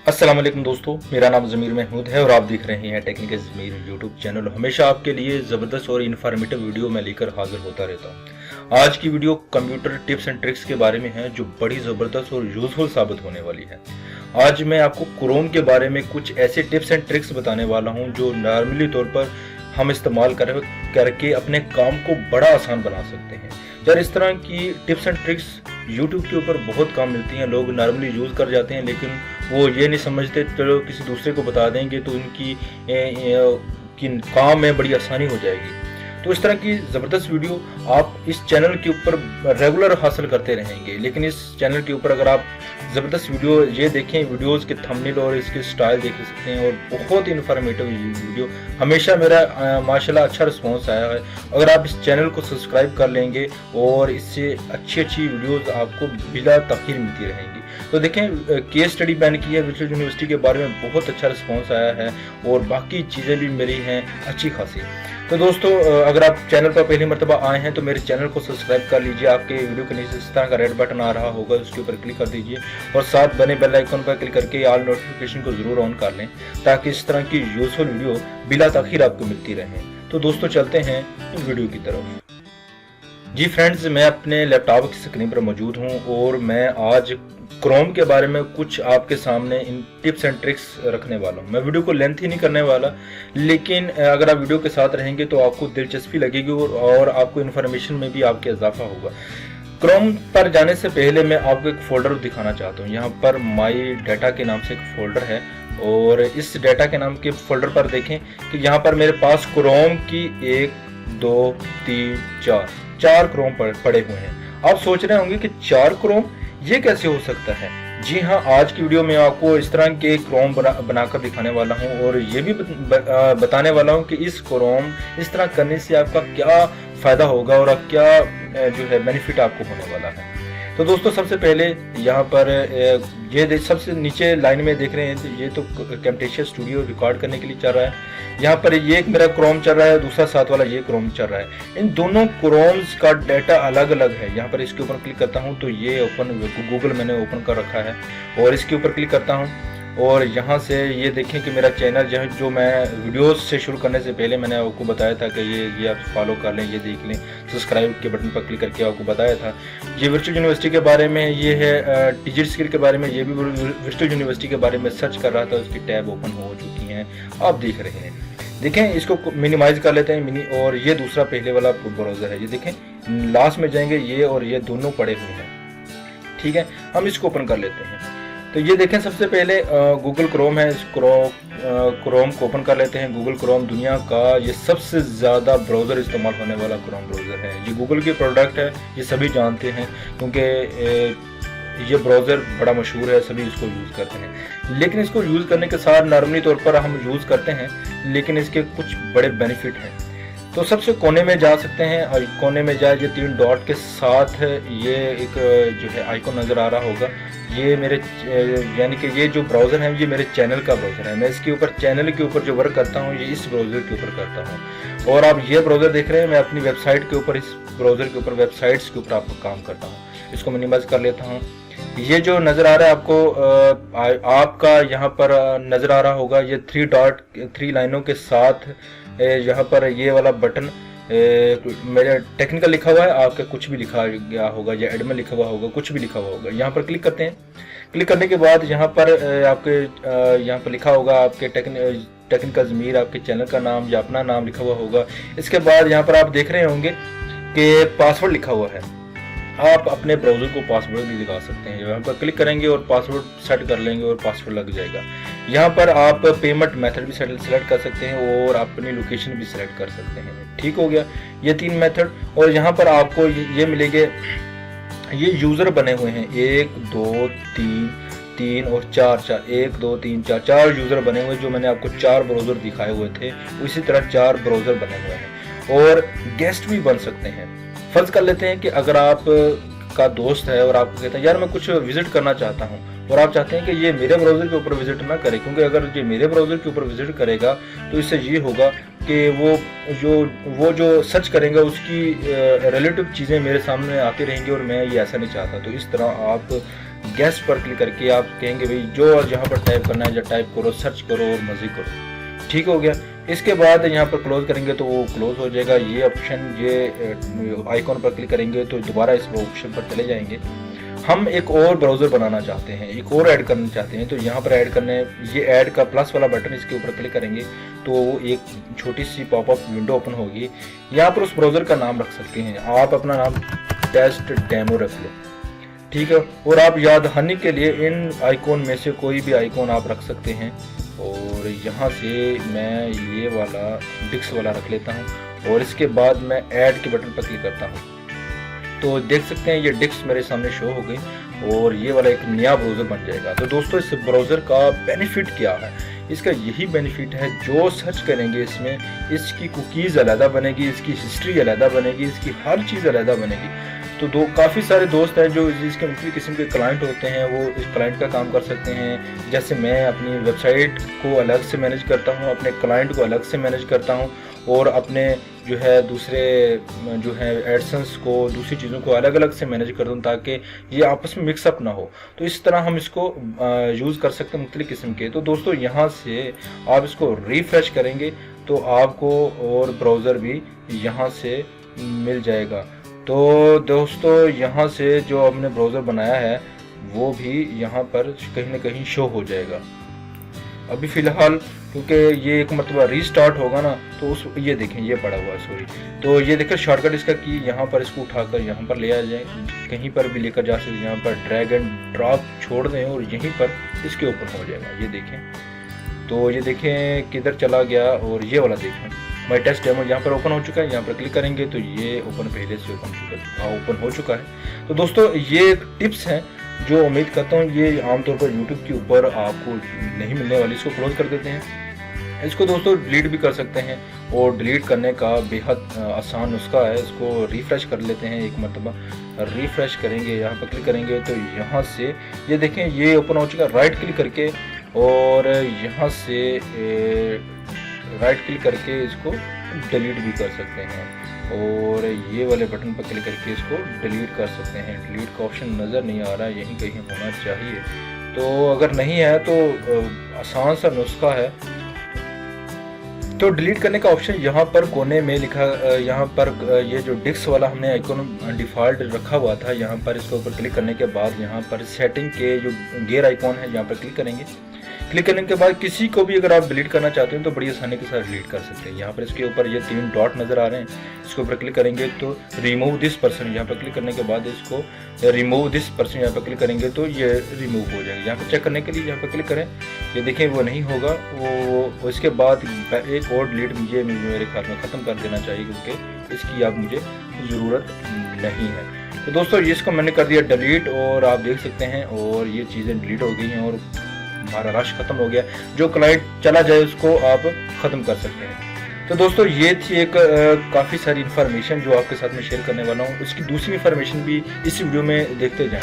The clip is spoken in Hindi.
अस्सलाम वालेकुम दोस्तों, मेरा नाम ज़मीर महमूद है और आप देख रहे हैं टेक्निकल ज़मीर यूट्यूब चैनल। हमेशा आपके लिए ज़बरदस्त और इन्फॉर्मेटिव वीडियो मैं लेकर हाजिर होता रहता हूँ। आज की video computer tips and tricks के बारे में है जो बड़ी ज़बरदस्त और यूजफुल साबित होने वाली है। आज मैं आपको क्रोम के बारे में कुछ ऐसे टिप्स एंड ट्रिक्स बताने वाला हूँ जो नॉर्मली तौर पर हम इस्तेमाल करके अपने काम को बड़ा आसान बना सकते हैं। यार, इस तरह की टिप्स एंड ट्रिक्स YouTube के ऊपर बहुत कम मिलती हैं। लोग नॉर्मली यूज़ कर जाते हैं, लेकिन वो ये नहीं समझते चलो किसी दूसरे को बता देंगे तो उनकी काम में बड़ी आसानी हो जाएगी। तो इस तरह की ज़बरदस्त वीडियो आप इस चैनल के ऊपर रेगुलर हासिल करते रहेंगे। लेकिन इस चैनल के ऊपर अगर आप ज़बरदस्त वीडियो ये देखें, वीडियोस के थंबनेल और इसके स्टाइल देख सकते हैं और बहुत इन्फॉर्मेटिव वीडियो, हमेशा मेरा माशाल्लाह अच्छा रिस्पांस आया है। अगर आप इस चैनल को सब्सक्राइब कर लेंगे और इससे अच्छी वीडियोस आपको बिला तखीर मिलती रहेंगी। तो देखें, केस स्टडी मैंने की है वर्चुअल यूनिवर्सिटी के बारे में, बहुत अच्छा रिस्पांस आया है और बाकी चीज़ें भी मेरी हैं अच्छी खासी। तो दोस्तों, अगर आप चैनल पर पहली मरतबा आए हैं तो मेरे चैनल को सब्सक्राइब कर लीजिए। आपके वीडियो के नीचे इस तरह का रेड बटन आ रहा होगा, उसके ऊपर क्लिक कर दीजिए और साथ बने बेल आइकन पर क्लिक करके ऑल नोटिफिकेशन को ज़रूर ऑन कर लें ताकि इस तरह की यूजफुल वीडियो बिला ताखीर आपको मिलती रहे। तो दोस्तों, चलते हैं वीडियो की तरफ। जी फ्रेंड्स, मैं अपने लैपटॉप की स्क्रीन पर मौजूद हूँ और मैं आज क्रोम के बारे में कुछ आपके सामने इन टिप्स एंड ट्रिक्स रखने वाला हूँ। मैं वीडियो को लेंथ ही नहीं करने वाला, लेकिन अगर आप वीडियो के साथ रहेंगे तो आपको दिलचस्पी लगेगी और आपको इन्फॉर्मेशन में भी आपके इजाफा होगा। क्रोम पर जाने से पहले मैं आपको एक फोल्डर दिखाना चाहता हूँ। यहाँ पर माई डाटा के नाम से एक फोल्डर है और इस डाटा के नाम के फोल्डर पर देखें कि यहाँ पर मेरे पास क्रोम की 1 2 3 4 क्रोम पड़े हुए हैं। आप सोच रहे होंगे कि 4 क्रोम ये कैसे हो सकता है। जी हाँ, आज की वीडियो में आपको इस तरह के क्रोम बनाकर दिखाने वाला हूँ और ये भी बताने वाला हूँ कि इस क्रोम इस तरह करने से आपका क्या फ़ायदा होगा और क्या जो है बेनिफिट आपको होने वाला है। तो दोस्तों, सबसे पहले यहाँ पर ये सबसे नीचे लाइन में देख रहे हैं तो ये तो कैमटेशिया स्टूडियो रिकॉर्ड करने के लिए चल रहा है। यहाँ पर ये एक मेरा क्रोम चल रहा है, दूसरा साथ वाला ये क्रोम चल रहा है। इन दोनों क्रोम्स का डाटा अलग अलग है। यहाँ पर इसके ऊपर क्लिक करता हूँ तो ये ओपन गूगल मैंने ओपन कर रखा है और इसके ऊपर क्लिक करता हूँ और यहाँ से ये देखें कि मेरा चैनल जो मैं वीडियोस से शुरू करने से पहले मैंने आपको बताया था कि ये आप फॉलो कर लें, ये देख लें, सब्सक्राइब के बटन पर क्लिक करके आपको बताया था। ये वर्चुअल यूनिवर्सिटी के बारे में, ये है टीचर स्किल के बारे में, ये भी वर्चुअल यूनिवर्सिटी के बारे में सर्च कर रहा था, उसकी टैब ओपन हो चुकी हैं, आप देख रहे हैं। देखें, इसको मिनिमाइज कर लेते हैं और ये दूसरा पहले वाला ब्राउज़र है। ये देखें, लास्ट में जाएंगे, ये और ये दोनों पड़े हुए हैं। ठीक है, हम इसको ओपन कर लेते हैं। तो ये देखें, सबसे पहले गूगल क्रोम है। इस क्रोम को ओपन कर लेते हैं। गूगल क्रोम दुनिया का ये सबसे ज़्यादा ब्राउज़र इस्तेमाल होने वाला क्रोम ब्राउज़र है। ये गूगल की प्रोडक्ट है, ये सभी जानते हैं क्योंकि ये ब्राउज़र बड़ा मशहूर है, सभी इसको यूज़ करते हैं। लेकिन इसको यूज़ करने के साथ नॉर्मली तौर पर हम यूज़ करते हैं, लेकिन इसके कुछ बड़े बेनिफिट हैं। तो सबसे कोने में जा सकते हैं और कोने में जाए, ये 3 डॉट के साथ ये एक जो है आइकॉन नज़र आ रहा होगा। ये मेरे यानी कि ये जो ब्राउज़र है ये मेरे चैनल का ब्राउज़र है। मैं इसके ऊपर चैनल के ऊपर जो वर्क करता हूँ ये इस ब्राउज़र के ऊपर करता हूँ। और आप ये ब्राउज़र देख रहे हैं, मैं अपनी वेबसाइट के ऊपर, इस ब्राउज़र के ऊपर वेबसाइट्स के ऊपर आपको काम करता हूँ। इसको मिनिमाइज कर लेता हूँ। ये जो नज़र आ रहा है आपको, आपका यहाँ पर नज़र आ रहा होगा, ये 3 लाइनों के साथ यहाँ पर ये वाला बटन मेरे टेक्निकल लिखा हुआ है, आपका कुछ भी लिखा गया होगा या एडमिन लिखा हुआ होगा, कुछ भी लिखा हुआ होगा। यहाँ पर क्लिक करते हैं। क्लिक करने के बाद यहाँ पर आपके यहाँ पर लिखा होगा आपके टेक्निकल ज़मीर, आपके चैनल का नाम या अपना नाम लिखा हुआ होगा। इसके बाद यहाँ पर आप देख रहे होंगे कि पासवर्ड लिखा हुआ है। आप अपने ब्राउज़र को पासवर्ड भी लगा सकते हैं। यहाँ पर क्लिक करेंगे और पासवर्ड सेट कर लेंगे और पासवर्ड लग जाएगा। यहाँ पर आप पेमेंट मेथड भी सेलेक्ट कर सकते हैं और अपनी लोकेशन भी सेलेक्ट कर सकते हैं। ठीक हो गया, ये 3 मेथड। और यहाँ पर आपको ये मिलेंगे, ये यूज़र बने हुए हैं 1 2 3 और 4 1 2 3 4 यूज़र बने हुए, जो मैंने आपको 4 ब्राउज़र दिखाए हुए थे, उसी तरह 4 ब्राउज़र बने हुए हैं। और गेस्ट भी बन सकते हैं। फर्ज कर लेते हैं कि अगर आप का दोस्त है और आपको कहता है यार मैं कुछ विजिट करना चाहता हूँ, और आप चाहते हैं कि ये मेरे ब्राउज़र के ऊपर विजिट ना करे, क्योंकि अगर ये मेरे ब्राउज़र के ऊपर विजिट करेगा तो इससे ये होगा कि वो जो सर्च करेंगे उसकी रिलेटिव चीज़ें मेरे सामने आती रहेंगी और मैं ये ऐसा नहीं चाहता। तो इस तरह आप गेस्ट पर क्लिक करके आप कहेंगे भाई जो जहाँ पर टाइप करना है या टाइप करो, सर्च करो और मज़े करो। ठीक हो गया। इसके बाद यहाँ पर क्लोज करेंगे तो वो क्लोज हो जाएगा। ये ऑप्शन, ये आइकॉन पर क्लिक करेंगे तो दोबारा इस ऑप्शन पर चले जाएंगे। हम एक और ब्राउज़र बनाना चाहते हैं, एक और ऐड करना चाहते हैं, तो यहाँ पर ऐड करने, ये ऐड का प्लस वाला बटन, इसके ऊपर क्लिक करेंगे तो एक छोटी सी पॉपअप विंडो ओपन होगी। यहाँ पर उस ब्राउज़र का नाम रख सकते हैं आप, अपना नाम टेस्ट डेमो रख लो। ठीक है। और आप याद दहानी के लिए इन आइकॉन में से कोई भी आइकॉन आप रख सकते हैं। और यहाँ से मैं ये वाला डिक्स वाला रख लेता हूँ और इसके बाद मैं ऐड के बटन पर क्लिक करता हूँ तो देख सकते हैं ये डिक्स मेरे सामने शो हो गई और ये वाला एक नया ब्राउज़र बन जाएगा। तो दोस्तों इस ब्राउज़र का बेनिफिट क्या है? इसका यही बेनिफिट है, जो सर्च करेंगे इसमें, इसकी कुकीज़ अलग बनेगी, इसकी हिस्ट्री अलग बनेगी, इसकी हर चीज़ अलग बनेगी। तो काफ़ी सारे दोस्त हैं जो इसके मुख्तलिफ किस्म के क्लाइंट होते हैं, वो इस क्लाइंट का काम कर सकते हैं। जैसे मैं अपनी वेबसाइट को अलग से मैनेज करता हूँ, अपने क्लाइंट को अलग से मैनेज करता हूँ और अपने जो है दूसरे जो है एडसेंस को, दूसरी चीज़ों को अलग अलग से मैनेज कर दूँ ताकि ये आपस में मिक्सअप ना हो। तो इस तरह हम इसको यूज़ कर सकते हैं मुख्तलिफ किस्म के। तो दोस्तों यहाँ से आप इसको रिफ़्रेश करेंगे तो आपको और ब्राउज़र भी यहाँ से मिल जाएगा। तो दोस्तों यहाँ से जो हमने ब्राउज़र बनाया है वो भी यहाँ पर कहीं ना कहीं शो हो जाएगा। अभी फ़िलहाल क्योंकि ये एक मरतबा रीस्टार्ट होगा ना तो उस ये देखें ये पड़ा हुआ है, सॉरी। तो ये देखें शॉर्टकट इसका कि यहाँ पर इसको उठाकर यहाँ पर ले आ जाए, कहीं पर भी लेकर जा सकते, यहाँ पर ड्रैग एंड ड्रॉप छोड़ दें और यहीं पर इसके ऊपर हो जाएगा। ये देखें, तो ये देखें किधर चला गया। और ये वाला देखें माई टेस्ट डेमो यहाँ पर ओपन हो चुका है। यहाँ पर क्लिक करेंगे तो ये ओपन पहले से ओपन हो चुका है। तो दोस्तों ये टिप्स हैं जो उम्मीद करता हूँ ये आमतौर पर यूट्यूब के ऊपर आपको नहीं मिलने वाली। इसको क्लोज कर देते हैं। इसको दोस्तों डिलीट भी कर सकते हैं और डिलीट करने का बेहद आसान नुस्खा है। इसको रिफ़्रेश कर लेते हैं, एक मरतबा रिफ़्रेश करेंगे, यहाँ पर क्लिक करेंगे तो यहाँ से ये देखें ये ओपन हो चुका है। राइट क्लिक करके और यहाँ से राइट क्लिक करके इसको डिलीट भी कर सकते हैं और ये वाले बटन पर क्लिक करके इसको डिलीट कर सकते हैं। डिलीट का ऑप्शन नज़र नहीं आ रहा है, यहीं कहीं होना चाहिए। तो अगर नहीं है तो आसान सा नुस्खा है। तो डिलीट करने का ऑप्शन यहाँ पर कोने में लिखा, यहाँ पर ये जो डिक्स वाला हमने आइकॉन डिफ़ॉल्ट रखा हुआ था, यहाँ पर इसके ऊपर क्लिक करने के बाद यहाँ पर सेटिंग के जो गियर आइकॉन है यहाँ पर क्लिक करेंगे। क्लिक करने के बाद किसी को भी अगर आप डिलीट करना चाहते हैं तो बड़ी आसानी के साथ डिलीट कर सकते हैं। यहाँ पर इसके ऊपर ये 3 डॉट नज़र आ रहे हैं, इसके ऊपर क्लिक करेंगे तो रिमूव दिस पर्सन, यहाँ पर क्लिक करने के बाद इसको रिमूव दिस पर्सन यहाँ पर क्लिक करेंगे तो ये रिमूव हो जाएगा। यहाँ पर चेक करने के लिए यहाँ पर क्लिक करें, ये देखें वो नहीं होगा वो। इसके बाद एक और डिलीट ये मेरे ख्याल में ख़त्म कर देना चाहिए क्योंकि इसकी अब मुझे ज़रूरत नहीं है। तो दोस्तों इसको मैंने कर दिया डिलीट और आप देख सकते हैं और ये चीज़ें डिलीट हो गई हैं और हमारा रश खत्म हो गया। जो क्लाइंट चला जाए उसको आप ख़त्म कर सकते हैं। तो दोस्तों ये थी एक काफ़ी सारी इन्फॉर्मेशन जो आपके साथ में शेयर करने वाला हूँ। उसकी दूसरी इन्फॉर्मेशन भी इस वीडियो में देखते जाएं।